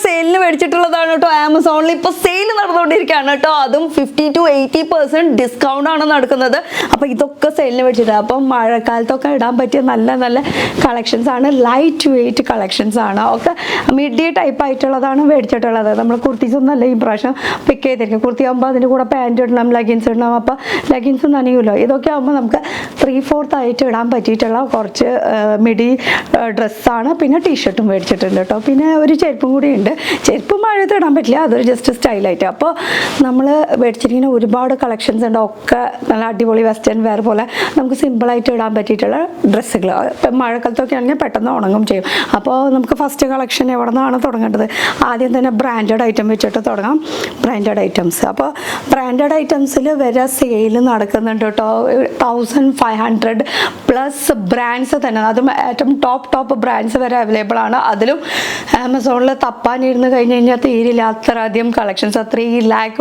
സെയിലിന് മേടിച്ചിട്ടുള്ളതാണ് കേട്ടോ. ആമസോണിൽ ഇപ്പോൾ സെയിൽ നടന്നുകൊണ്ടിരിക്കുകയാണ് കേട്ടോ. അതും 50 to 80% ഡിസ്കൗണ്ട് ആണ് നടക്കുന്നത്. അപ്പോൾ ഇതൊക്കെ സെയിലിന് മേടിച്ചിട്ട് അപ്പം മഴക്കാലത്തൊക്കെ ഇടാൻ പറ്റിയ നല്ല നല്ല കളക്ഷൻസ് ആണ്. ലൈറ്റ് വെയിറ്റ് കളക്ഷൻസ് ആണ്. ഒക്കെ മിഡി ടൈപ്പ് ആയിട്ടുള്ളതാണ് മേടിച്ചിട്ടുള്ളത്. നമ്മൾ കുർത്തീസ് ഒന്നല്ല ഈ പ്രാവശ്യം പിക്ക് ചെയ്തിരിക്കും. കുർത്തി ആകുമ്പോൾ അതിൻ്റെ കൂടെ പാൻറ് ഇടണം, ലെഗിൻസ് ഇടണം. അപ്പോൾ ലെഗിൻസ് നനയുമല്ലോ. ഇതൊക്കെ ആകുമ്പോൾ നമുക്ക് 3/4 ആയിട്ട് ഇടാൻ പറ്റിയിട്ടുള്ള കുറച്ച് മിഡി ഡ്രസ്സാണ്. പിന്നെ ടീഷർട്ടും മേടിച്ചിട്ടുണ്ട് കേട്ടോ. പിന്നെ ഒരു ചെരുപ്പും കൂടി ഉണ്ട്. ചെരുപ്പ് മഴയത്ത് ഇടാൻ പറ്റില്ല, അതൊരു ജസ്റ്റ് സ്റ്റൈലായിട്ട്. അപ്പോൾ നമ്മൾ മേടിച്ചിരിക്കുന്ന ഒരുപാട് കളക്ഷൻസ് ഉണ്ട്. ഒക്കെ നല്ല അടിപൊളി വെസ്റ്റേൺ വെയർ പോലെ നമുക്ക് സിമ്പിളായിട്ട് ഇടാൻ പറ്റിയിട്ടുള്ള ഡ്രസ്സുകൾ. ഇപ്പം മഴക്കാലത്തൊക്കെ ആണെങ്കിൽ പെട്ടെന്ന് ഉണങ്ങും ചെയ്യും. അപ്പോൾ നമുക്ക് ഫസ്റ്റ് കളക്ഷൻ എവിടെ നിന്നാണ് തുടങ്ങേണ്ടത്? ആദ്യം തന്നെ ബ്രാൻഡഡ് ഐറ്റം വെച്ചിട്ട് തുടങ്ങാം. Branded items. അപ്പോൾ ബ്രാൻഡഡ് ഐറ്റംസിൽ വരെ സെയിൽ നടക്കുന്നുണ്ട് കേട്ടോ. 1500+ ബ്രാൻഡ്സ് തന്നെ, അതും ഏറ്റവും ടോപ്പ് ബ്രാൻഡ്സ് വരെ അവൈലബിൾ ആണ്. അതിലും ആമസോണിൽ തപ്പാനിരുന്ന് കഴിഞ്ഞ് കഴിഞ്ഞാൽ തീരില്ല, അത്രയധികം കളക്ഷൻസ്. 3 lakh+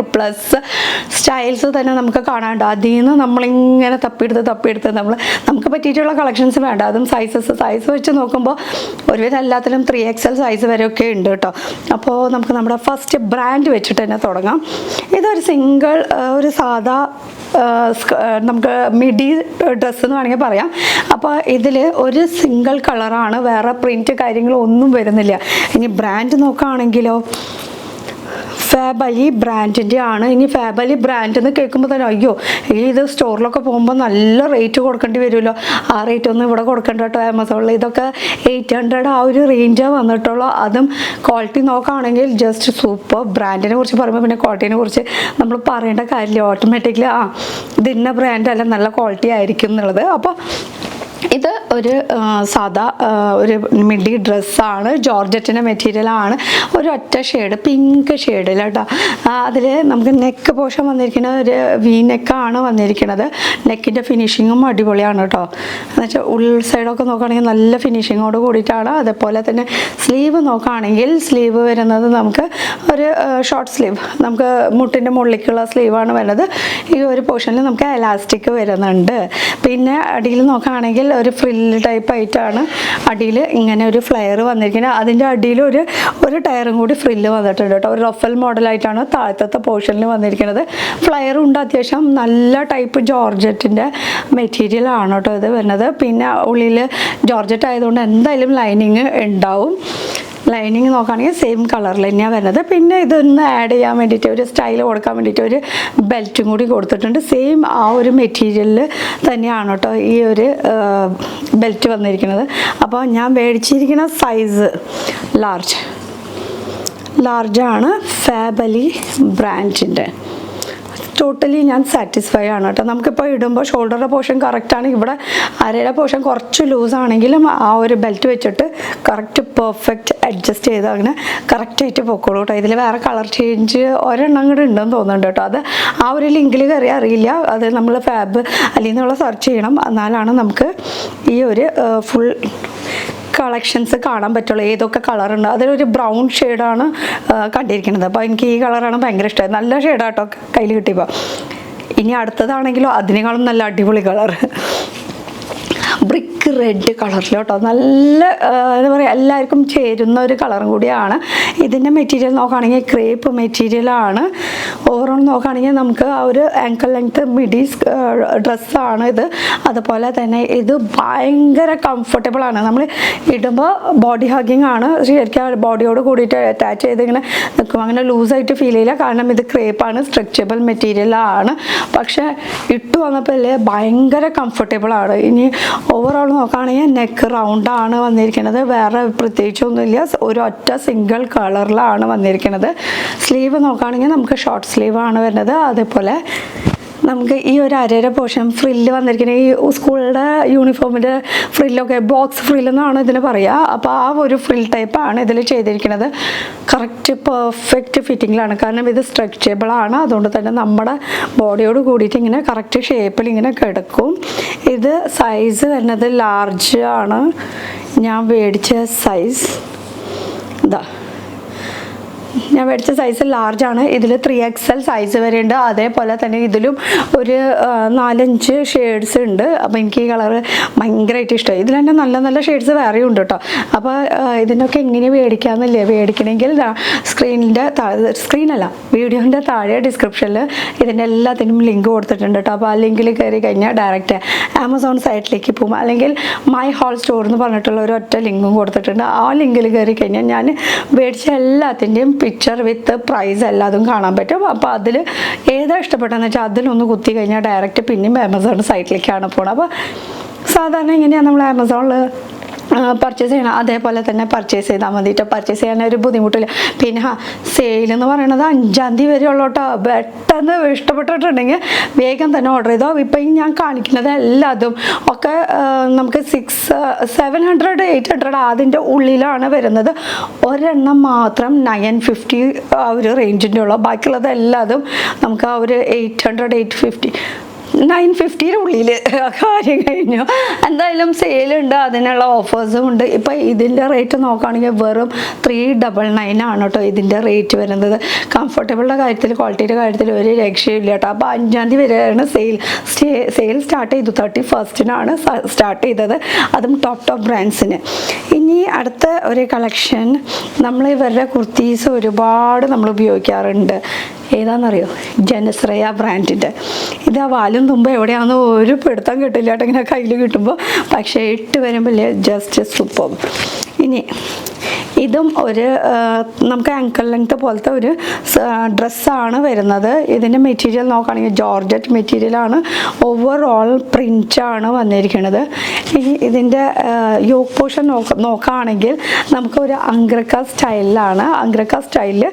സ്റ്റൈൽസ് തന്നെ നമുക്ക് കാണാനുണ്ട്. അതിൽ നിന്ന് നമ്മളിങ്ങനെ തപ്പിയെടുത്ത് നമുക്ക് പറ്റിയിട്ടുള്ള കളക്ഷൻസ് വേണ്ട. അതും സൈസ് വെച്ച് നോക്കുമ്പോൾ ഒരുവിധം എല്ലാത്തിലും 3XL സൈസ് വരെയൊക്കെ ഉണ്ട് കേട്ടോ. അപ്പോൾ നമുക്ക് നമ്മുടെ ഫസ്റ്റ് ബ്രാൻഡ് വെച്ചിട്ട് തന്നെ തുടങ്ങാം. ഇതൊരു സിംഗിൾ ഒരു സാധാ നമുക്ക് മിഡി ഡ്രസ്സ് എന്ന് വേണമെങ്കിൽ പറയാം. അപ്പോൾ ഇതിൽ ഒരു സിംഗിൾ കളറാണ്, വേറെ പ്രിൻറ്റ് കാര്യങ്ങളൊന്നും വരുന്നില്ല. ഇനി ബ്രാൻഡ് നോക്കുകയാണെങ്കിലോ ഫാബലി ബ്രാൻഡിൻ്റെ ആണ്. ഇനി ഫാബലി ബ്രാൻഡ് എന്ന് കേൾക്കുമ്പോൾ തന്നെ അയ്യോ ഇത് സ്റ്റോറിലൊക്കെ പോകുമ്പോൾ നല്ല റേറ്റ് കൊടുക്കേണ്ടി വരുമല്ലോ. ആ റേറ്റ് ഒന്നും ഇവിടെ കൊടുക്കേണ്ട കേട്ടോ ആമസോണിൽ. ഇതൊക്കെ 800 ആ ഒരു റേഞ്ചാണ് വന്നിട്ടുള്ളൂ. അതും ക്വാളിറ്റി നോക്കുകയാണെങ്കിൽ ജസ്റ്റ് സൂപ്പർ. ബ്രാൻഡിനെ കുറിച്ച് പറയുമ്പോൾ പിന്നെ ക്വാളിറ്റീനെ കുറിച്ച് നമ്മൾ പറയേണ്ട കാര്യമില്ല. ഓട്ടോമാറ്റിക്കലി ഇത് ഇന്ന ബ്രാൻഡ് അല്ല, നല്ല ക്വാളിറ്റി ആയിരിക്കും എന്നുള്ളത്. അപ്പോൾ ഇത് ഒരു സാധാ ഒരു മിഡി ഡ്രസ്സാണ്. ജോർജറ്റിൻ്റെ മെറ്റീരിയലാണ്. ഒരു ഒറ്റ ഷെയ്ഡ്, പിങ്ക് ഷെയ്ഡിൽ കേട്ടോ. അതിൽ നമുക്ക് നെക്ക് പോർഷൻ വന്നിരിക്കുന്നത് ഒരു വി നെക്കാണ് വന്നിരിക്കുന്നത്. നെക്കിൻ്റെ ഫിനിഷിങ്ങും അടിപൊളിയാണ് കേട്ടോ. എന്നുവെച്ചാൽ ഉൾ സൈഡൊക്കെ നോക്കുകയാണെങ്കിൽ നല്ല ഫിനിഷിങ്ങോട് കൂടിയിട്ടാണ്. അതേപോലെ തന്നെ സ്ലീവ് നോക്കുകയാണെങ്കിൽ സ്ലീവ് വരുന്നത് നമുക്ക് ഒരു ഷോർട്ട് സ്ലീവ്, നമുക്ക് മുട്ടിൻ്റെ മുകളിലേക്കുള്ള സ്ലീവാണ് വരുന്നത്. ഈ ഒരു പോർഷനിൽ നമുക്ക് എലാസ്റ്റിക് വരുന്നുണ്ട്. പിന്നെ അടിയിൽ നോക്കുകയാണെങ്കിൽ ഒരു ഫ്രില്ല് ടൈപ്പ് ആയിട്ടാണ് അടിയിൽ ഇങ്ങനെ ഒരു ഫ്ലെയർ വന്നിരിക്കുന്നത്. അതിൻ്റെ അടിയിൽ ഒരു ടയറും കൂടി ഫ്രില്ല് വന്നിട്ടുണ്ട് കേട്ടോ. ഒരു റഫൽ മോഡലായിട്ടാണ് താഴത്തെ പോർഷനിൽ വന്നിരിക്കുന്നത്. ഫ്ലെയറും ഉണ്ട്. അത്യാവശ്യം നല്ല ടൈപ്പ് ജോർജറ്റിൻ്റെ മെറ്റീരിയൽ ആണ് കേട്ടോ ഇത് വരുന്നത്. പിന്നെ ഉള്ളിൽ ജോർജറ്റ് ആയതുകൊണ്ട് എന്തായാലും ലൈനിങ് ഉണ്ടാവും. ലൈനിങ് നോക്കുകയാണെങ്കിൽ സെയിം കളറിൽ തന്നെയാണ് വരുന്നത്. പിന്നെ ഇതൊന്ന് ആഡ് ചെയ്യാൻ വേണ്ടിയിട്ട്, ഒരു സ്റ്റൈൽ കൊടുക്കാൻ വേണ്ടിയിട്ട് ഒരു ബെൽറ്റും കൂടി കൊടുത്തിട്ടുണ്ട്. സെയിം ആ ഒരു മെറ്റീരിയലിൽ തന്നെയാണ് കേട്ടോ ഈ ഒരു ബെൽറ്റ് വന്നിരിക്കുന്നത്. അപ്പോൾ ഞാൻ മേടിച്ചിരിക്കുന്ന സൈസ് ലാർജാണ്. ഫാബലി ബ്രാൻഡിൻ്റെ. ടോട്ടലി ഞാൻ സാറ്റിസ്ഫൈ ആണ് കേട്ടോ. നമുക്കിപ്പോൾ ഇടുമ്പോൾ ഷോൾഡറിൻ്റെ പോർഷൻ കറക്റ്റാണ്. ഇവിടെ അരയുടെ പോർഷൻ കുറച്ച് ലൂസാണെങ്കിലും ആ ഒരു ബെൽറ്റ് വെച്ചിട്ട് കറക്റ്റ് പെർഫെക്റ്റ് അഡ്ജസ്റ്റ് ചെയ്ത് അങ്ങനെ കറക്റ്റായിട്ട് പൊക്കോളൂ കേട്ടോ. ഇതിൽ വേറെ കളർ ചേഞ്ച് ഒരെണ്ണം കൂടെ ഉണ്ടെന്ന് തോന്നുന്നുണ്ട് കേട്ടോ. അത് ആ ഒരു ലിങ്കിൽ കയറി അറിയില്ല. അത് നമ്മൾ ഫാബ് അല്ലെങ്കിൽ നമ്മൾ സെർച്ച് ചെയ്യണം. എന്നാലാണ് നമുക്ക് ഈ ഒരു ഫുൾ കളക്ഷൻസ് കാണാൻ പറ്റുള്ളൂ. ഏതൊക്കെ കളറുണ്ട്. അതിലൊരു ബ്രൗൺ ഷെയ്ഡാണ് കണ്ടിരിക്കുന്നത്. അപ്പോൾ എനിക്ക് ഈ കളറാണ് ഭയങ്കര ഇഷ്ടമായി. നല്ല ഷെയ്ഡാട്ടോ കയ്യിൽ കിട്ടിയപ്പോൾ. ഇനി അടുത്തതാണെങ്കിലോ അതിനേക്കാളും നല്ല അടിപൊളി കളർ, ബ്രിക്ക് റെഡ് കളറിൽ കേട്ടോ. നല്ല എന്താ പറയുക, എല്ലാവർക്കും ചേരുന്ന ഒരു കളറും കൂടിയാണ്. ഇതിൻ്റെ മെറ്റീരിയൽ നോക്കുകയാണെങ്കിൽ ക്രേപ്പ് മെറ്റീരിയലാണ്. ഓവറോൾ നോക്കുകയാണെങ്കിൽ നമുക്ക് ആ ഒരു ആങ്കിൾ ലെങ്ത് മിഡി ഡ്രസ്സാണ് ഇത്. അതുപോലെ തന്നെ ഇത് ഭയങ്കര കംഫർട്ടബിളാണ്. നമ്മൾ ഇടുമ്പോൾ ബോഡി ഹഗ്ഗിങ് ആണ്. ശരിക്കും ബോഡിയോട് കൂടിയിട്ട് അറ്റാച്ച് ചെയ്ത് ഇങ്ങനെ നിൽക്കും. അങ്ങനെ ലൂസായിട്ട് ഫീൽ ചെയ്യില്ല. കാരണം ഇത് ക്രേപ്പാണ്, സ്ട്രെച്ചബിൾ മെറ്റീരിയലാണ്. പക്ഷേ ഇട്ട് വന്നപ്പോൾ അല്ലേ ഭയങ്കര കംഫർട്ടബിളാണ്. ഇനി ഓവറോൾ നോക്കുകയാണെങ്കിൽ നെക്ക് റൗണ്ടാണ് വന്നിരിക്കുന്നത്. വേറെ പ്രത്യേകിച്ചൊന്നുമില്ല. ഒരു ഒറ്റ സിംഗിൾ കളറിലാണ് വന്നിരിക്കുന്നത്. സ്ലീവ് നോക്കുകയാണെങ്കിൽ നമുക്ക് ഷോർട്ട് സ്ലീവാണ് വരുന്നത്. അതേപോലെ നമുക്ക് ഈ ഒരു അരയുടെ പോർഷൻ ഫ്രില്ല് വന്നിരിക്കുന്നത് ഈ സ്കൂളിൻ്റെ യൂണിഫോമിൻ്റെ ഫ്രില്ലൊക്കെ ബോക്സ് ഫ്രില്ലെന്നാണ് ഇതിന് പറയുക. അപ്പോൾ ആ ഒരു ഫ്രിൽ ടൈപ്പാണ് ഇതിൽ ചെയ്തിരിക്കുന്നത്. കറക്റ്റ് പെർഫെക്റ്റ് ഫിറ്റിങ്ങിലാണ്. കാരണം ഇത് സ്ട്രെച്ചബിളാണ്. അതുകൊണ്ട് തന്നെ നമ്മുടെ ബോഡിയോട് കൂടിയിട്ട് ഇങ്ങനെ കറക്റ്റ് ഷേപ്പിൽ ഇങ്ങനെ കിടക്കും. ഇത് സൈസ് വരുന്നത് ലാർജ് ആണ്. ഞാൻ മേടിച്ച സൈസ് ഇതാ ഞാൻ മേടിച്ച സൈസ് ലാർജാണ്. ഇതിൽ 3XL സൈസ് വരെ ഉണ്ട്. അതേപോലെ തന്നെ ഇതിലും ഒരു 4-5 ഷെയ്ഡ്സ് ഉണ്ട്. അപ്പോൾ എനിക്ക് ഈ കളറ് ഭയങ്കരമായിട്ട് ഇഷ്ടമായി. ഇതിൽ തന്നെ നല്ല നല്ല ഷെയ്ഡ്സ് വേറെയും ഉണ്ട് കേട്ടോ. അപ്പോൾ ഇതിനൊക്കെ എങ്ങനെ മേടിക്കാമെന്നില്ലേ, മേടിക്കണമെങ്കിൽ സ്ക്രീനല്ല വീഡിയോൻ്റെ താഴെ ഡിസ്ക്രിപ്ഷനിൽ ഇതിൻ്റെ എല്ലാത്തിനും ലിങ്ക് കൊടുത്തിട്ടുണ്ട് കേട്ടോ. അപ്പോൾ ആ ലിങ്കിൽ കയറി കഴിഞ്ഞാൽ ഡയറക്റ്റ് ആമസോൺ സൈറ്റിലേക്ക് പോകും. അല്ലെങ്കിൽ മൈ ഹോൾ സ്റ്റോർ എന്ന് പറഞ്ഞിട്ടുള്ള ഒരു ഒറ്റ ലിങ്കും കൊടുത്തിട്ടുണ്ട്. ആ ലിങ്കിൽ കയറി കഴിഞ്ഞാൽ ഞാൻ മേടിച്ച എല്ലാത്തിൻ്റെയും പിക്ചർ വിത്ത് പ്രൈസ് എല്ലാതും കാണാൻ പറ്റും. അപ്പോൾ അതിൽ ഏതാ ഇഷ്ടപ്പെട്ടതെന്ന് വെച്ചാൽ അതിലൊന്ന് കുത്തി കഴിഞ്ഞാൽ ഡയറക്റ്റ് പിന്നെയും ആമസോൺ സൈറ്റിലേക്കാണ് പോകുന്നത്. അപ്പോൾ സാധാരണ ഇങ്ങനെയാണ് നമ്മൾ ആമസോണിൽ പർച്ചേസ് ചെയ്യണം. അതേപോലെ തന്നെ പർച്ചേസ് ചെയ്താൽ മതിയിട്ട് പർച്ചേസ് ചെയ്യാൻ ഒരു ബുദ്ധിമുട്ടില്ല. പിന്നെ സെയിൽ എന്ന് പറയുന്നത് 5-ാം തീയതി വരെ ഉള്ളൂ കേട്ടോ. പെട്ടെന്ന് ഇഷ്ടപ്പെട്ടിട്ടുണ്ടെങ്കിൽ വേഗം തന്നെ ഓർഡർ ചെയ്തോ. ഇപ്പം ഈ ഞാൻ കാണിക്കുന്നത് എല്ലാതും ഒക്കെ നമുക്ക് 700-800 അതിൻ്റെ ഉള്ളിലാണ് വരുന്നത്. ഒരെണ്ണം മാത്രം 950 ആ ഒരു റേഞ്ചിൻ്റെ ഉള്ളൂ. ബാക്കിയുള്ളത് എല്ലാതും നമുക്ക് ആ ഒരു 800-850 950 ഉള്ളിൽ കാര്യം കഴിഞ്ഞു. എന്തായാലും സെയിലുണ്ട്, അതിനുള്ള ഓഫേഴ്സും ഉണ്ട്. ഇപ്പം ഇതിൻ്റെ റേറ്റ് നോക്കുകയാണെങ്കിൽ വെറും 399 ആണ് കേട്ടോ ഇതിൻ്റെ റേറ്റ് വരുന്നത്. കംഫർട്ടബിളിൻ്റെ കാര്യത്തിൽ ക്വാളിറ്റിയുടെ കാര്യത്തിൽ ഒരു രക്ഷയില്ല കേട്ടോ. അപ്പോൾ 5-ാം തീയതി വരെയാണ് സെയിൽ സ്റ്റാർട്ട് ചെയ്തു. 31st സ്റ്റാർട്ട് ചെയ്തത്, അതും ടോപ്പ് ബ്രാൻഡ്സിന്. ഇനി അടുത്ത ഒരു കളക്ഷൻ നമ്മൾ ഇവരുടെ കുർത്തീസ് ഒരുപാട് നമ്മൾ ഉപയോഗിക്കാറുണ്ട്. ഏതാണെന്നറിയോ? ജനശ്രയ ബ്രാൻഡിൻ്റെ. ഇത് ആ വാലും തുമ്പ് എവിടെയാണെന്ന് ഒരു പിടുത്തം കിട്ടില്ല കേട്ടോ ഇങ്ങനെ കയ്യിൽ കിട്ടുമ്പോൾ. പക്ഷേ ഇട്ട് വരുമ്പോൾ ജസ്റ്റ് സൂപ്പർ. ഇനി ഇതും ഒരു നമുക്ക് ആങ്കിൾ ലെങ്ത് പോലത്തെ ഒരു ഡ്രസ്സാണ് വരുന്നത്. ഇതിൻ്റെ മെറ്റീരിയൽ നോക്കുകയാണെങ്കിൽ ജോർജറ്റ് മെറ്റീരിയലാണ്. ഓവറോൾ പ്രിൻ്റാണ് വന്നിരിക്കുന്നത്. ഇനി ഇതിൻ്റെ യോക്ക് പോർഷൻ നോക്കുകയാണെങ്കിൽ നമുക്കൊരു അംഗ്രക്ക സ്റ്റൈലിലാണ്. അംഗ്രക്ക സ്റ്റൈലിൽ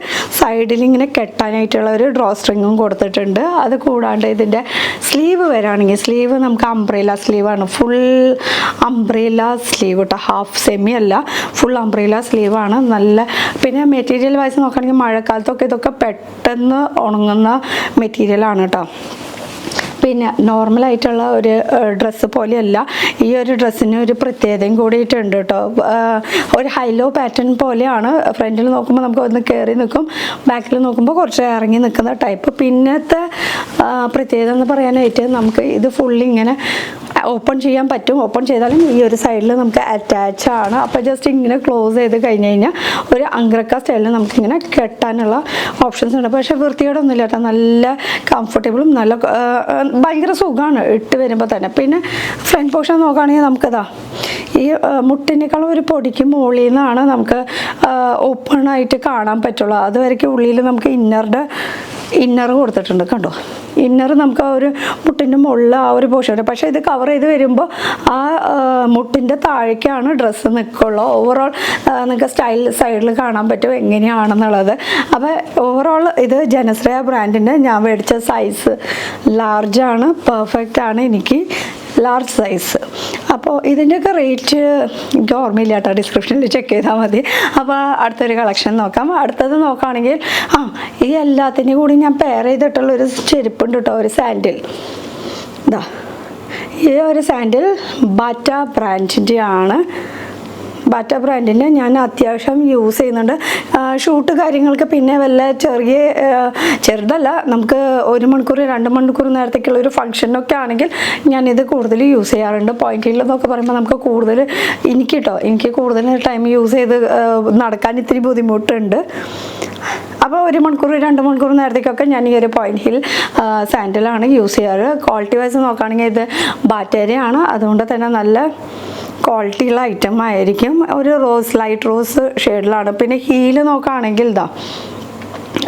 സൈഡിൽ ഇങ്ങനെ കെട്ടാനായിട്ടുള്ള ഒരു ഡ്രോ സ്ട്രിങ്ങും കൊടുത്തിട്ടുണ്ട്. അത് കൂടാണ്ട് ഇതിൻ്റെ സ്ലീവ് വരാണെങ്കിൽ സ്ലീവ് നമുക്ക് അംബ്രേല സ്ലീവാണ്. ഫുൾ അംബ്രേല സ്ലീവ് കേട്ടോ, ഹാഫ് സെമി അല്ല, ഫുൾ അംബ്രേല സ്ലീവാണ്. നല്ല പിന്നെ മെറ്റീരിയൽ വൈസ് നോക്കുകയാണെങ്കിൽ മഴക്കാലത്തൊക്കെ ഇതൊക്കെ പെട്ടെന്ന് ഉണങ്ങുന്ന മെറ്റീരിയലാണ് കേട്ടോ. പിന്നെ നോർമലായിട്ടുള്ള ഒരു ഡ്രസ്സ് പോലെയല്ല, ഈ ഒരു ഡ്രസ്സിന് ഒരു പ്രത്യേകതയും കൂടിയിട്ടുണ്ട് കേട്ടോ. ഒരു ഹൈലോ പാറ്റേൺ പോലെയാണ്. ഫ്രണ്ടിൽ നോക്കുമ്പോൾ നമുക്ക് ഒന്ന് കയറി നിൽക്കും, ബാക്കിൽ നോക്കുമ്പോൾ കുറച്ച് ഇറങ്ങി നിൽക്കുന്ന ടൈപ്പ്. പിന്നത്തെ പ്രത്യേകത എന്ന് പറയാനായിട്ട് നമുക്ക് ഇത് ഫുള്ളി ഇങ്ങനെ ഓപ്പൺ ചെയ്യാൻ പറ്റും. ഓപ്പൺ ചെയ്താലും ഈ ഒരു സൈഡിൽ നമുക്ക് അറ്റാച്ച് ആണ്. അപ്പോൾ ജസ്റ്റ് ഇങ്ങനെ ക്ലോസ് ചെയ്ത് കഴിഞ്ഞ് കഴിഞ്ഞാൽ ഒരു അംഗ്രക്ക സ്റ്റൈലിൽ നമുക്കിങ്ങനെ കെട്ടാനുള്ള ഓപ്ഷൻസ് ഉണ്ട്. പക്ഷേ വൃത്തിയോടൊന്നുമില്ല കേട്ടോ, നല്ല കംഫർട്ടബിളും നല്ല ഭയങ്കര സുഖമാണ് ഇട്ട് വരുമ്പോൾ തന്നെ. പിന്നെ ഫ്രണ്ട് പോർഷൻ നോക്കുകയാണെങ്കിൽ നമുക്കതാ ഈ മുട്ടിനേക്കാളും ഒരു പൊടിക്ക് മുകളിൽ നിന്നാണ് നമുക്ക് ഓപ്പണായിട്ട് കാണാൻ പറ്റുള്ളൂ. അതുവരെയ്ക്ക് ഉള്ളിൽ നമുക്ക് ഇന്നർ കൊടുത്തിട്ടുണ്ട് കണ്ടോ. ഇന്നർ നമുക്ക് ആ ഒരു മുട്ടിൻ്റെ മുകളിൽ ആ ഒരു പോർഷൻ. പക്ഷേ ഇത് കവർ ചെയ്ത് വരുമ്പോൾ ആ മുട്ടിൻ്റെ താഴേക്കാണ് ഡ്രസ്സ് നിൽക്കുള്ളൂ. ഓവറോൾ നിങ്ങൾക്ക് സൈഡിൽ കാണാൻ പറ്റും എങ്ങനെയാണെന്നുള്ളത്. അപ്പോൾ ഓവറോൾ ഇത് ജനശ്രയ ബ്രാൻഡിൻ്റെ ഞാൻ മേടിച്ച സൈസ് ലാർജാണ്, പെർഫെക്റ്റ് ആണ് എനിക്ക് ലാർജ് സൈസ്. അപ്പോൾ ഇതിൻ്റെയൊക്കെ റേറ്റ് എനിക്ക് ഓർമ്മയില്ല കേട്ടോ, ഡിസ്ക്രിപ്ഷനിൽ ചെക്ക് ചെയ്താൽ മതി. അപ്പോൾ അടുത്തൊരു കളക്ഷൻ നോക്കാം. അടുത്തത് നോക്കുകയാണെങ്കിൽ ഈ എല്ലാത്തിൻ്റെയും കൂടി ഞാൻ പെയർ ചെയ്തിട്ടുള്ളൊരു ചെരുപ്പുണ്ട് കേട്ടോ, ഒരു സാൻഡിൽ. ഇതാ ഈ ഒരു സാൻഡിൽ ബാറ്റ ബ്രാൻഡിൻ്റെ ആണ്. ബാറ്റ ബ്രാൻഡിൻ്റെ ഞാൻ അത്യാവശ്യം യൂസ് ചെയ്യുന്നുണ്ട് ഷൂട്ട് കാര്യങ്ങൾക്ക്. പിന്നെ വല്ല ചെറുതല്ല, നമുക്ക് 1 മണിക്കൂർ 2 മണിക്കൂർ നേരത്തേക്കുള്ള ഒരു ഫംഗ്ഷനൊക്കെ ആണെങ്കിൽ ഞാനിത് കൂടുതൽ യൂസ് ചെയ്യാറുണ്ട്. പോയിന്റിലെന്നൊക്കെ പറയുമ്പോൾ നമുക്ക് കൂടുതൽ എനിക്ക് കൂടുതൽ ടൈം യൂസ് ചെയ്ത് നടക്കാൻ ഇത്തിരി ബുദ്ധിമുട്ടുണ്ട്. അപ്പോൾ 1 മണിക്കൂർ 2 മണിക്കൂർ നേരത്തേക്കൊക്കെ ഞാൻ ഈ ഒരു പോയിന്റ് ഹിൽ സാൻഡലാണ് യൂസ് ചെയ്യാറ്. ക്വാളിറ്റി വൈസ് നോക്കുകയാണെങ്കിൽ ഇത് ബാറ്റേരിയാണ്, അതുകൊണ്ട് തന്നെ നല്ല ക്വാളിറ്റിയുള്ള ഐറ്റം ആയിരിക്കും. ഒരു ലൈറ്റ് റോസ് ഷെയ്ഡിലാണ്. പിന്നെ ഹീല് നോക്കുകയാണെങ്കിൽ ഇതാ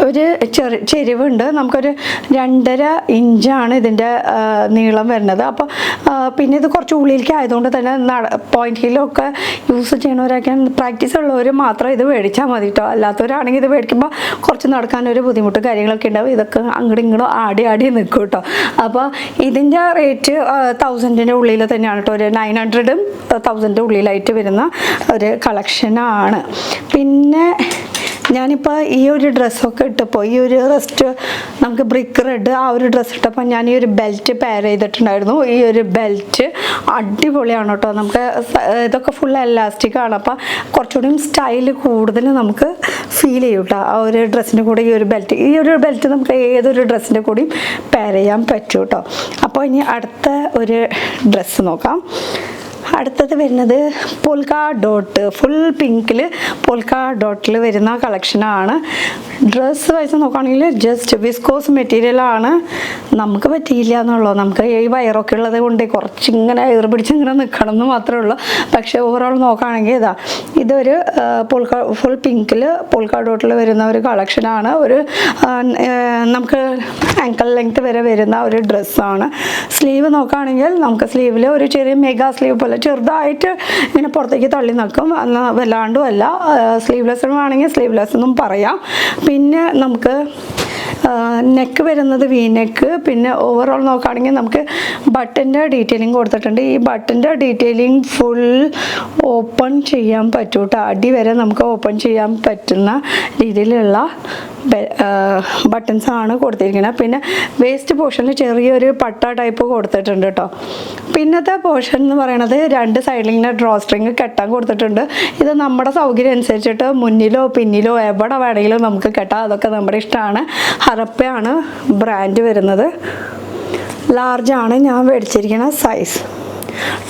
ഒരു ചെരിവുണ്ട്. നമുക്കൊരു 2.5 ഇഞ്ചാണ് ഇതിൻ്റെ നീളം വരുന്നത്. അപ്പോൾ പിന്നെ ഇത് കുറച്ച് ഉള്ളിലേക്ക് ആയതുകൊണ്ട് തന്നെ പോയിന്റ് ഹീലൊക്കെ യൂസ് ചെയ്യണവരൊക്കെ പ്രാക്ടീസ് ഉള്ളവർ മാത്രം ഇത് മേടിച്ചാൽ മതി കേട്ടോ. അല്ലാത്തവരാണെങ്കിൽ ഇത് മേടിക്കുമ്പോൾ കുറച്ച് നടക്കാനൊരു ബുദ്ധിമുട്ട് കാര്യങ്ങളൊക്കെ ഉണ്ടാവും. ഇതൊക്കെ അങ്ങോട്ടും ഇങ്ങോട്ടും ആടി നിൽക്കും കേട്ടോ. അപ്പോൾ ഇതിൻ്റെ റേറ്റ് 1000-ൻ്റെ ഉള്ളിൽ തന്നെയാണ് കേട്ടോ. ഒരു 900-ഉം 1000-ൻ്റെ ഉള്ളിലായിട്ട് വരുന്ന ഒരു കളക്ഷനാണ്. പിന്നെ ഞാനിപ്പോൾ ഈ ഒരു ഡ്രസ്സൊക്കെ ഇട്ടപ്പോൾ ഈ ഒരു റെസ്റ്റ് നമുക്ക് ബ്രിക്ക് റെഡ് ആ ഒരു ഡ്രസ്സ് ഇട്ടപ്പോൾ ഞാൻ ഈ ഒരു ബെൽറ്റ് പെയർ ചെയ്തിട്ടുണ്ടായിരുന്നു. ഈ ഒരു ബെൽറ്റ് അടിപൊളിയാണ് കേട്ടോ. നമുക്ക് ഇതൊക്കെ ഫുൾ എലാസ്റ്റിക് ആണ്, അപ്പോൾ കുറച്ചുകൂടി സ്റ്റൈൽ കൂടുതൽ നമുക്ക് ഫീൽ ചെയ്യും കേട്ടോ ആ ഒരു ഡ്രസ്സിൻ്റെ കൂടെ. ഈ ഒരു ബെൽറ്റ് നമുക്ക് ഏതൊരു ഡ്രസ്സിൻ്റെ കൂടിയും പെയർ ചെയ്യാൻ പറ്റും കേട്ടോ. അപ്പോൾ ഇനി അടുത്ത ഒരു ഡ്രസ്സ് നോക്കാം. അടുത്തത് വരുന്നത് പോൾക്ക ഡോട്ട്, ഫുൾ പിങ്കിൽ പോൾക്ക ഡോട്ടിൽ വരുന്ന കളക്ഷനാണ്. ഡ്രസ്സ് വൈസ് നോക്കുകയാണെങ്കിൽ ജസ്റ്റ് വിസ്കോസ് മെറ്റീരിയലാണ്. നമുക്ക് പറ്റിയില്ല എന്നുള്ളൂ, നമുക്ക് ഈ വയറൊക്കെ ഉള്ളത് കൊണ്ട് കുറച്ചിങ്ങനെ എയർ പിടിച്ചിങ്ങനെ നിൽക്കണം എന്ന് മാത്രമേ ഉള്ളൂ. പക്ഷേ ഓവറോൾ നോക്കുകയാണെങ്കിൽ ഇതൊരു ഫുൾ പിങ്കിൽ പോൾക്ക ഡോട്ടിൽ വരുന്ന ഒരു കളക്ഷനാണ്. ഒരു നമുക്ക് ആങ്കിൾ ലെങ്ത് വരെ വരുന്ന ഒരു ഡ്രസ്സാണ്. സ്ലീവ് നോക്കുകയാണെങ്കിൽ നമുക്ക് സ്ലീവിൽ ഒരു ചെറിയ മെഗാ സ്ലീവ് പോലെ ചെറുതായിട്ട് ഇങ്ങനെ പുറത്തേക്ക് തള്ളി നിൽക്കും, വല്ലാണ്ടും അല്ല. സ്ലീവ്ലെസ് ആണെങ്കിൽ സ്ലീവ്ലെസ് എന്നും പറയാം. പിന്നെ നമുക്ക് നെക്ക് വരുന്നത് വി നെക്ക്. പിന്നെ ഓവറോൾ നോക്കുകയാണെങ്കിൽ നമുക്ക് ബട്ടൻ്റെ ഡീറ്റെയിലിംഗ് കൊടുത്തിട്ടുണ്ട്. ഈ ബട്ടൻ്റെ ഡീറ്റെയിലിംഗ് ഫുൾ ഓപ്പൺ ചെയ്യാൻ പറ്റും കേട്ടോ. അടി വരെ നമുക്ക് ഓപ്പൺ ചെയ്യാൻ പറ്റുന്ന രീതിയിലുള്ള ബട്ടൺസ് ആണ് കൊടുത്തിരിക്കുന്നത്. പിന്നെ വേസ്റ്റ് പോർഷനിൽ ചെറിയൊരു പട്ട ടൈപ്പ് കൊടുത്തിട്ടുണ്ട് കേട്ടോ. പിന്നത്തെ പോർഷൻ എന്ന് പറയുന്നത് രണ്ട് സൈഡിൽ ഇങ്ങനെ ഡ്രോ സ്ട്രിങ് കെട്ടാൻ കൊടുത്തിട്ടുണ്ട്. ഇത് നമ്മുടെ സൗകര്യം അനുസരിച്ചിട്ട് മുന്നിലോ പിന്നിലോ എവിടെ വേണമെങ്കിലും നമുക്ക് കെട്ടാം, അതൊക്കെ നമ്മുടെ ഇഷ്ടമാണ്. ഹറപ്പയാണ് ബ്രാൻഡ് വരുന്നത്. ലാർജാണ് ഞാൻ മേടിച്ചിരിക്കുന്ന സൈസ്.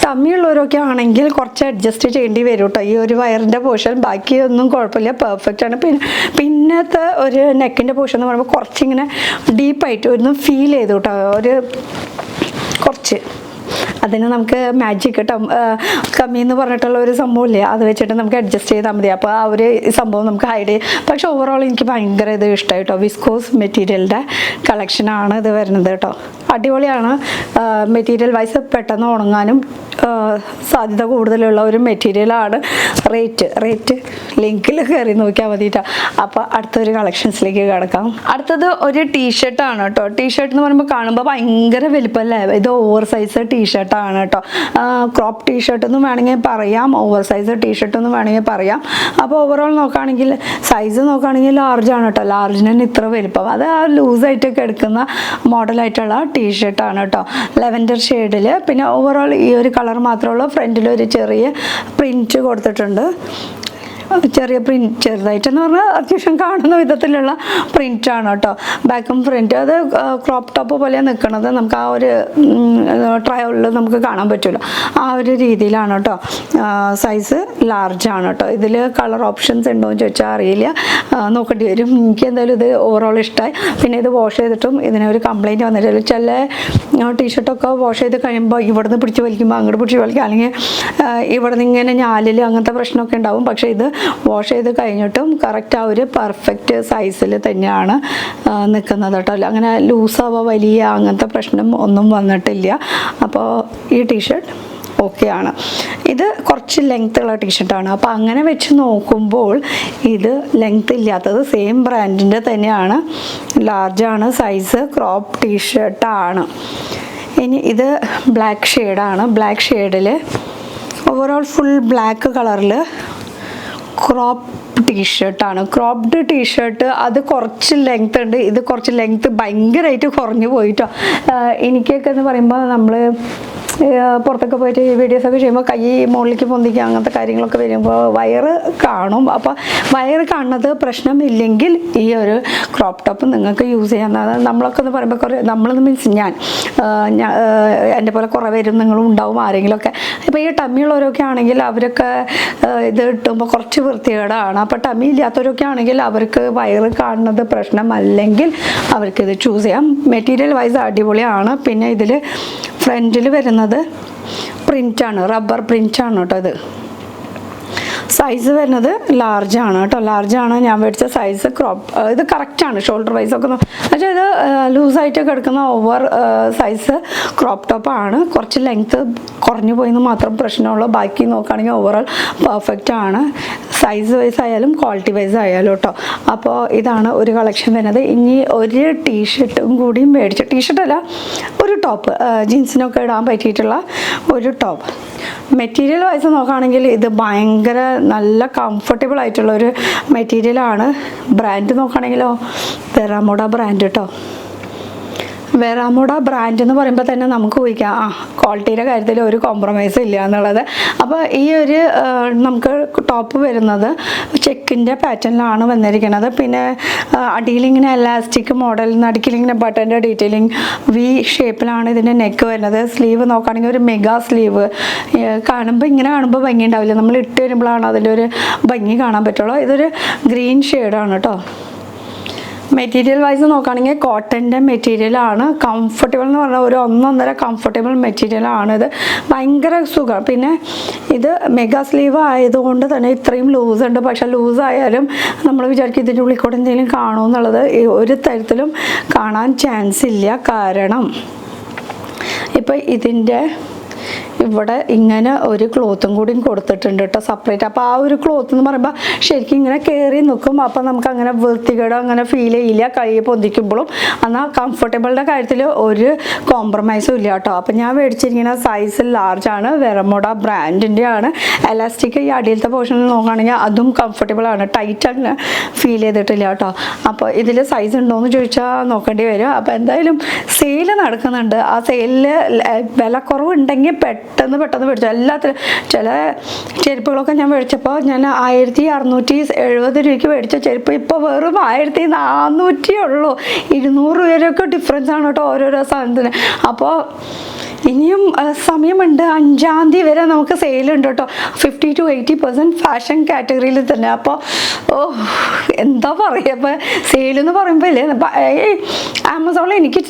ടമ്മിയുള്ളവരൊക്കെ ആണെങ്കിൽ കുറച്ച് അഡ്ജസ്റ്റ് ചെയ്യേണ്ടി വരും കേട്ടോ ഈ ഒരു വയറിൻ്റെ പോർഷൻ. ബാക്കിയൊന്നും കുഴപ്പമില്ല, പെർഫെക്റ്റ് ആണ്. പിന്നത്തെ ഒരു നെക്കിൻ്റെ പോർഷൻ എന്ന് പറയുമ്പോൾ കുറച്ചിങ്ങനെ ഡീപ്പായിട്ട് ഒന്ന് ഫീൽ ചെയ്തു കേട്ടോ. ഒരു കുറച്ച് അതിന് നമുക്ക് മാജിക് കമ്മി എന്ന് പറഞ്ഞിട്ടുള്ള ഒരു സംഭവമില്ലേ, അത് വെച്ചിട്ട് നമുക്ക് അഡ്ജസ്റ്റ് ചെയ്താൽ മതി. അപ്പോൾ ആ ഒരു സംഭവം നമുക്ക് ഹൈഡ് ചെയ്യും. പക്ഷെ ഓവറോൾ എനിക്ക് ഭയങ്കര ഇത് ഇഷ്ടമായി കേട്ടോ. വിസ്കോസ് മെറ്റീരിയലിൻ്റെ കളക്ഷനാണ് ഇത് വരുന്നത് കേട്ടോ. അടിപൊളിയാണ്. മെറ്റീരിയൽ വൈസ് പെട്ടെന്ന് ഉണങ്ങാനും സാധ്യത കൂടുതലുള്ള ഒരു മെറ്റീരിയലാണ്. റേറ്റ് ലിങ്കിൽ കയറി നോക്കിയാൽ മതിയിട്ടോ. അപ്പോൾ അടുത്തൊരു കളക്ഷൻസിലേക്ക് കിടക്കാം. അടുത്തത് ഒരു ടീഷർട്ടാണ് കേട്ടോ. ടീഷർട്ട് എന്ന് പറയുമ്പോൾ കാണുമ്പോൾ ഭയങ്കര വലിപ്പമല്ലേ, ഇത് ഓവർ സൈസ് ടീഷർട്ടാണ് കേട്ടോ. ക്രോപ്പ് ടീഷർട്ട് എന്നും വേണമെങ്കിൽ പറയാം, ഓവർ സൈസ് ടീഷർട്ട് എന്നും വേണമെങ്കിൽ പറയാം. അപ്പോൾ ഓവറോൾ നോക്കുകയാണെങ്കിൽ സൈസ് നോക്കുകയാണെങ്കിൽ ലാർജാണ് കേട്ടോ. ലാർജിന് ഇത്ര വലിപ്പം, അത് ആ ലൂസായിട്ടൊക്കെ എടുക്കുന്ന മോഡലായിട്ടുള്ള ടീഷർട്ടാണ് കേട്ടോ. ലെവൻഡർ ഷെയ്ഡിൽ. പിന്നെ ഓവറോൾ ഈ ഒരു കളർ മാത്രമേ ഉള്ളൂ. ഫ്രണ്ടിൽ ഒരു ചെറിയ പ്രിൻറ്റ് കൊടുത്തിട്ടുണ്ട്. ചെറിയ പ്രിൻറ്റ്, ചെറുതായിട്ടെന്ന് പറഞ്ഞാൽ അത്യാവശ്യം കാണുന്ന വിധത്തിലുള്ള പ്രിൻ്റാണ് കേട്ടോ. ബാക്കും ഫ്രണ്ട് അത് ക്രോപ്പ് ടോപ്പ് പോലെ നിൽക്കുന്നത് നമുക്ക് ആ ഒരു ട്രയലിൽ നമുക്ക് കാണാൻ പറ്റില്ല. ആ ഒരു രീതിയിലാണ് കേട്ടോ. സൈസ് ലാർജാണ് കേട്ടോ. ഇതിൽ കളർ ഓപ്ഷൻസ് ഉണ്ടോ എന്ന് ചോദിച്ചാൽ അറിയില്ല, നോക്കേണ്ടി വരും. എനിക്ക് എന്തായാലും ഇത് ഓവറോൾ ഇഷ്ടമായി. പിന്നെ ഇത് വാഷ് ചെയ്തിട്ടും ഇതിനൊരു കംപ്ലയിൻറ്റ് വന്നിട്ടില്ല. ചില ടീഷർട്ടൊക്കെ വാഷ് ചെയ്ത് കഴിയുമ്പോൾ ഇവിടുന്ന് പിടിച്ച് വലിക്കുമ്പോൾ അങ്ങോട്ട് പിടിച്ച് വലിക്കുക, അല്ലെങ്കിൽ ഇവിടുന്ന് ഇങ്ങനെ ഞാലിൽ അങ്ങനത്തെ പ്രശ്നമൊക്കെ ഉണ്ടാവും. പക്ഷേ ഇത് വാഷ് ചെയ്ത് കഴിഞ്ഞിട്ടും കറക്റ്റ് ആ ഒരു പെർഫെക്റ്റ് സൈസിൽ തന്നെയാണ് നിൽക്കുന്നത് കേട്ടോ. അങ്ങനെ ലൂസാവോ വലിയ അങ്ങനത്തെ പ്രശ്നം ഒന്നും വന്നിട്ടില്ല. അപ്പോൾ ഈ ടീഷർട്ട് ഓക്കെയാണ്. ഇത് കുറച്ച് ലെങ്ത് ഉള്ള ടീഷർട്ടാണ്. അപ്പോൾ അങ്ങനെ വെച്ച് നോക്കുമ്പോൾ ഇത് ലെങ്ത് ഇല്ലാത്തത് സെയിം ബ്രാൻഡിൻ്റെ തന്നെയാണ്. ലാർജാണ് സൈസ്, ക്രോപ്പ് ടീഷർട്ടാണ്. ഇനി ഇത് ബ്ലാക്ക് ഷെയ്ഡാണ്. ബ്ലാക്ക് ഷെയ്ഡിൽ ഓവറോൾ ഫുൾ ബ്ലാക്ക് കളറിൽ ക്രോപ്പ് ടീഷർട്ടാണ്. ക്രോപ്ഡ് ടീഷർട്ട് അത് കുറച്ച് ലെങ്ത് ഉണ്ട്. ഇത് കുറച്ച് ലെങ്ത് ഭയങ്കരമായിട്ട് കുറഞ്ഞു പോയിട്ടോ. എനിക്കൊക്കെ എന്ന് പറയുമ്പോൾ നമ്മൾ പുറത്തൊക്കെ പോയിട്ട് വീഡിയോസൊക്കെ ചെയ്യുമ്പോൾ കൈ മുകളിലേക്ക് പൊന്തിക്കുക അങ്ങനത്തെ കാര്യങ്ങളൊക്കെ വരുമ്പോൾ വയറ് കാണും. അപ്പോൾ വയറ് കാണുന്നത് പ്രശ്നമില്ലെങ്കിൽ ഈ ഒരു ക്രോപ്പ് ടോപ്പ് നിങ്ങൾക്ക് യൂസ് ചെയ്യാവുന്നതാണ്. നമ്മളൊക്കെ എന്ന് പറയുമ്പോൾ നമ്മളെന്ന് മീൻസ് ഞാൻ എൻ്റെ പോലെ കുറേ പേരും നിങ്ങളും ഉണ്ടാവും ആരെങ്കിലുമൊക്കെ. ഇപ്പോൾ ഈ ടമ്മിയുള്ളവരൊക്കെ ആണെങ്കിൽ അവരൊക്കെ ഇത് ഇട്ടുമ്പോൾ കുറച്ച് വൃത്തികേടാണ്. അപ്പോൾ ടമ്മി ഇല്ലാത്തവരൊക്കെ ആണെങ്കിൽ അവർക്ക് വയറ് കാണുന്നത് പ്രശ്നമല്ലെങ്കിൽ അവർക്കിത് ചൂസ് ചെയ്യാം. മെറ്റീരിയൽ വൈസ് അടിപൊളിയാണ്. പിന്നെ ഇതിൽ ഫ്രണ്ടിൽ വരുന്നത് പ്രിൻ്റാണ്, റബ്ബർ പ്രിൻ്റാണ് കേട്ടോ. ഇത് സൈസ് വരുന്നത് ലാർജാണ് കേട്ടോ. ലാർജാണ് ഞാൻ മേടിച്ച സൈസ്. ക്രോപ്പ് ഇത് കറക്റ്റാണ് ഷോൾഡർ വൈസൊക്കെ. പക്ഷേ ഇത് ലൂസായിട്ടൊക്കെ എടുക്കുന്ന ഓവർ സൈസ് ക്രോപ്പ് ടോപ്പാണ്. കുറച്ച് ലെങ്ത്ത് കുറഞ്ഞു പോയെന്ന് മാത്രം പ്രശ്നമുള്ളൂ. ബാക്കി നോക്കുകയാണെങ്കിൽ ഓവറോൾ പെർഫെക്റ്റ് ആണ്. സൈസ് വൈസ് ആയാലും ക്വാളിറ്റി വൈസ് ആയാലും കേട്ടോ. അപ്പോൾ ഇതാണ് ഒരു കളക്ഷൻ വരുന്നത്. ഇനി ഒരു ടീഷർട്ടും കൂടി മേടിച്ചു. ടീഷർട്ടല്ല, ഒരു ടോപ്പ്, ജീൻസിനൊക്കെ ഇടാൻ പറ്റിയിട്ടുള്ള ഒരു ടോപ്പ്. മെറ്റീരിയൽ വൈസ് നോക്കുകയാണെങ്കിൽ ഇത് ഭയങ്കര നല്ല കംഫർട്ടബിൾ ആയിട്ടുള്ള ഒരു മെറ്റീരിയലാണ്. ബ്രാൻഡ് നോക്കുകയാണെങ്കിലോ വെറാമോഡ ബ്രാൻഡ് കേട്ടോ. വെറാമോഡ ബ്രാൻഡ് എന്ന് പറയുമ്പോൾ തന്നെ നമുക്ക് ഊഹിക്കാം ക്വാളിറ്റിയുടെ കാര്യത്തിൽ ഒരു കോംപ്രമൈസ് ഇല്ല എന്നുള്ളത്. അപ്പോൾ ഈ ഒരു നമുക്ക് ടോപ്പ് വരുന്നത് ചെക്കിൻ്റെ പാറ്റേണിലാണ് വന്നിരിക്കുന്നത്. പിന്നെ അടിയിലിങ്ങനെ എലാസ്റ്റിക് മോഡൽ, നടുക്കിലിങ്ങനെ ബട്ടൻ്റെ ഡീറ്റെയിലിംഗ് വി ഷേപ്പിലാണ് ഇതിൻ്റെ നെക്ക് വരുന്നത്. സ്ലീവ് നോക്കുകയാണെങ്കിൽ ഒരു മെഗാ സ്ലീവ്. ഇങ്ങനെ കാണുമ്പോൾ ഭംഗി ഉണ്ടാവില്ല, നമ്മൾ ഇട്ട് വരുമ്പോഴാണ് അതിൻ്റെ ഒരു ഭംഗി കാണാൻ പറ്റുള്ളൂ. ഇതൊരു ഗ്രീൻ ഷെയ്ഡാണ് കേട്ടോ. മെറ്റീരിയൽ വൈസ് നോക്കുകയാണെങ്കിൽ കോട്ടൻ്റെ മെറ്റീരിയലാണ്. കംഫർട്ടബിൾ എന്ന് പറഞ്ഞാൽ ഒരു 1.5 കംഫർട്ടബിൾ മെറ്റീരിയലാണ്. ഇത് ഭയങ്കര സുഖം. പിന്നെ ഇത് മെഗാ സ്ലീവ് ആയതുകൊണ്ട് തന്നെ ഇത്രയും ലൂസ് ഉണ്ട്. പക്ഷേ ലൂസ് ആയാലും നമ്മൾ വിചാരിക്കും ഇതിൻ്റെ ഉള്ളിൽ കൂടെ എന്തെങ്കിലും കാണുമെന്നുള്ളത് ഒരു തരത്തിലും കാണാൻ ചാൻസ് ഇല്ല. കാരണം ഇപ്പം ഇതിൻ്റെ ഇവിടെ ഇങ്ങനെ ഒരു ക്ലോത്തും കൂടിയും കൊടുത്തിട്ടുണ്ട് കേട്ടോ, സെപ്പറേറ്റ്. അപ്പോൾ ആ ഒരു ക്ലോത്ത് എന്ന് പറയുമ്പോൾ ശരിക്കും ഇങ്ങനെ കയറി നിൽക്കും. അപ്പോൾ നമുക്ക് അങ്ങനെ വൃത്തികേടോ അങ്ങനെ ഫീൽ ചെയ്യില്ല കൈ പൊന്തിക്കുമ്പോഴും. എന്നാൽ കംഫർട്ടബിളിൻ്റെ കാര്യത്തിൽ ഒരു കോംപ്രമൈസും ഇല്ല കേട്ടോ. അപ്പോൾ ഞാൻ മേടിച്ചിരിക്കുന്ന സൈസ് ലാർജാണ്, വെറമോഡ ബ്രാൻഡിൻ്റെ ആണ്. എലാസ്റ്റിക് ഈ അടിയിലത്തെ പോർഷനിൽ നോക്കുകയാണെങ്കിൽ അതും കംഫർട്ടബിൾ ആണ്, ടൈറ്റ് അങ്ങനെ ഫീൽ ചെയ്തിട്ടില്ല കേട്ടോ. അപ്പോൾ ഇതിൽ സൈസ് ഉണ്ടോയെന്ന് ചോദിച്ചാൽ നോക്കേണ്ടി വരും. അപ്പോൾ എന്തായാലും സെയിൽ നടക്കുന്നുണ്ട്. ആ സെയിലിൽ വില കുറവുണ്ടെങ്കിൽ പെട്ടെന്ന് മേടിച്ചു. എല്ലാത്തിലും ചില ചെരുപ്പുകളൊക്കെ ഞാൻ മേടിച്ചപ്പോൾ ഞാൻ 1670 രൂപയ്ക്ക് മേടിച്ച ചെരുപ്പ് ഇപ്പോൾ വെറും 1400 ഉള്ളൂ. 200 രൂപയൊക്കെ ഡിഫറൻസ് ആണ് കേട്ടോ ഓരോരോ സാധനത്തിന്. അപ്പോൾ ഇനിയും സമയമുണ്ട്. 5-ാം തീയതി വരെ നമുക്ക് സെയിലുണ്ട് കേട്ടോ, 50 to 80% ഫാഷൻ കാറ്റഗറിയിൽ തന്നെ. അപ്പോൾ എന്താ പറയുക, ഇപ്പോൾ സെയിലെന്ന് പറയുമ്പോൾ ഇല്ലേ ആമസോണിൽ എനിക്ക്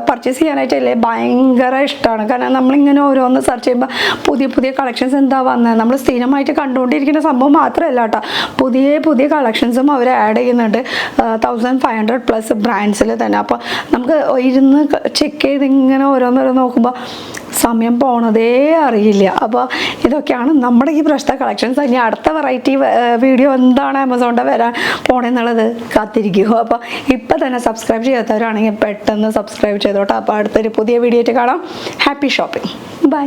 പർച്ചേസ് ചെയ്യാനായിട്ടല്ലേ ഭയങ്കര ഇഷ്ടമാണ്. കാരണം നമ്മളിങ്ങനെ ഓരോന്ന് സെർച്ച് ചെയ്യുമ്പോൾ പുതിയ പുതിയ കളക്ഷൻസ് എന്താ വന്നത്, നമ്മൾ സ്ഥിരമായിട്ട് കണ്ടുകൊണ്ടിരിക്കുന്ന സംഭവം മാത്രമല്ല കേട്ടോ, പുതിയ പുതിയ കളക്ഷൻസും അവർ ആഡ് ചെയ്യുന്നുണ്ട് 1500+ ബ്രാൻഡ്സിൽ തന്നെ. അപ്പോൾ നമുക്ക് ഇരുന്ന് ചെക്ക് ചെയ്ത് ഇങ്ങനെ ഓരോന്നോരോ നോക്കുമ്പോൾ സമയം പോണതേ അറിയില്ല. അപ്പോൾ ഇതൊക്കെയാണ് നമ്മുടെ ഈ പ്രശ്ന കളക്ഷൻസ്. ഇനി അടുത്ത വെറൈറ്റി വീഡിയോ എന്താണ് ആമസോണിൻ്റെ വരാൻ പോണെന്നുള്ളത് കാത്തിരിക്കുക. അപ്പോൾ ഇപ്പം തന്നെ സബ്സ്ക്രൈബ് ചെയ്യാത്തവരാണെങ്കിൽ പെട്ടെന്ന് സബ്സ്ക്രൈബ് ചെയ്തോട്ടെ. അപ്പോൾ അടുത്തൊരു പുതിയ വീഡിയോ ആയിട്ട് കാണാം. Happy shopping. ബൈ.